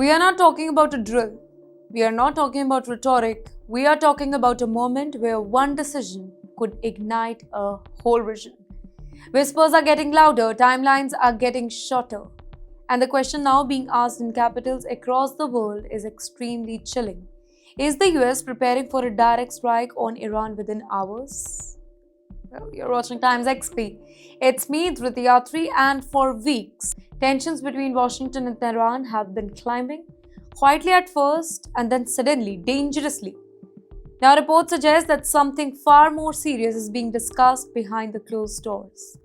We are not talking about a drill. We are not talking about rhetoric. We are talking about a moment where one decision could ignite a whole vision. Whispers are getting louder, timelines are getting shorter. And the question now being asked in capitals across the world is extremely chilling. Is the US preparing for a direct strike on Iran within hours? Well, you're watching Times XP. It's me, Dhriti Yatri, and for weeks, tensions between Washington and Tehran have been climbing, quietly at first and then suddenly, dangerously. Now, reports suggest that something far more serious is being discussed behind the closed doors.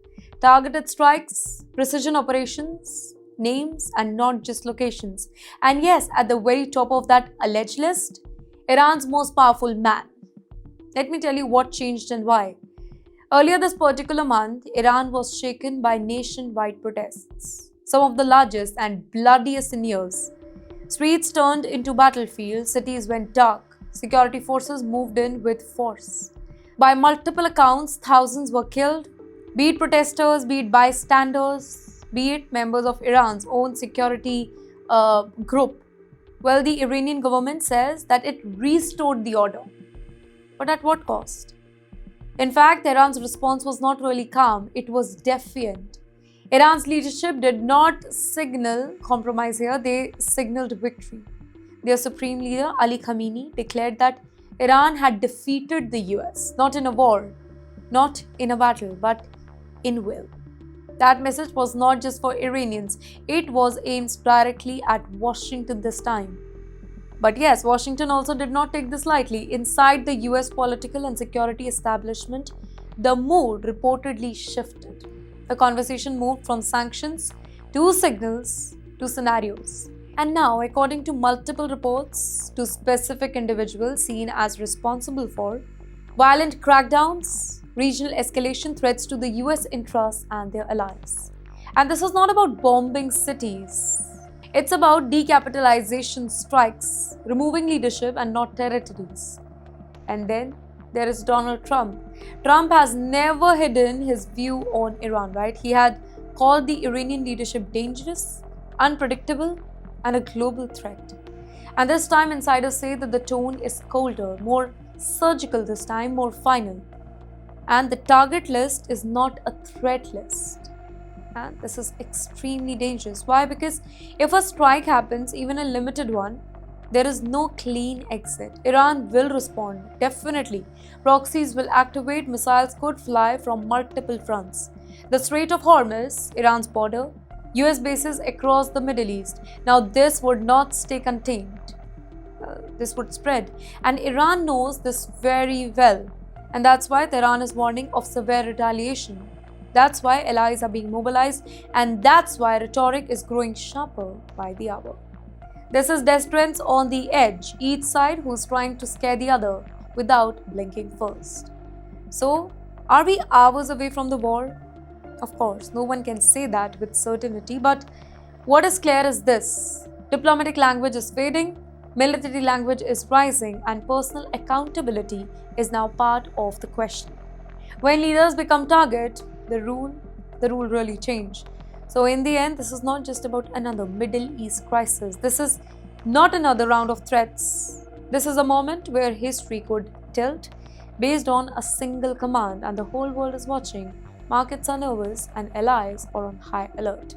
Targeted strikes, precision operations, names, and not just locations. And yes, at the very top of that alleged list, Iran's most powerful man. Let me tell you what changed and why. Earlier this particular month, Iran was shaken by nationwide protests, some of the largest and bloodiest in years. Streets turned into battlefields, cities went dark, security forces moved in with force. By multiple accounts, thousands were killed, be it protesters, be it bystanders, be it members of Iran's own security group. Well, the Iranian government says that it restored the order. But at what cost? In fact, Iran's response was not really calm, it was defiant. Iran's leadership did not signal compromise here, they signaled victory. Their supreme leader, Ali Khamenei, declared that Iran had defeated the US, not in a war, not in a battle, but in will. That message was not just for Iranians, it was aimed directly at Washington this time. But yes, Washington also did not take this lightly. Inside the US political and security establishment, the mood reportedly shifted. The conversation moved from sanctions to signals to scenarios. And now, according to multiple reports, to specific individuals seen as responsible for violent crackdowns, regional escalation, threats to the US interests and their allies. And this is not about bombing cities. It's about decapitalization strikes, removing leadership and not territories. And then there is Donald Trump. Trump has never hidden his view on Iran, right? He had called the Iranian leadership dangerous, unpredictable, and a global threat. And this time, insiders say that the tone is colder, more surgical this time, more final. And the target list is not a threat list. And this is extremely dangerous. Why? Because if a strike happens, even a limited one, there is no clean exit. Iran will respond, definitely. Proxies will activate, missiles could fly from multiple fronts. The Strait of Hormuz, Iran's border, US bases across the Middle East. Now, this would not stay contained. This would spread. And Iran knows this very well. And that's why Tehran is warning of severe retaliation. That's why allies are being mobilized, and that's why rhetoric is growing sharper by the hour. This is deterrence on the edge, each side who's trying to scare the other without blinking first. So, are we hours away from the war? Of course, no one can say that with certainty, but what is clear is this: diplomatic language is fading, military language is rising, and personal accountability is now part of the question. When leaders become target, the rule really changed. So in the end, this is not just about another Middle East crisis. This is not another round of threats. This is a moment where history could tilt based on a single command, and the whole world is watching. Markets are nervous and allies are on high alert.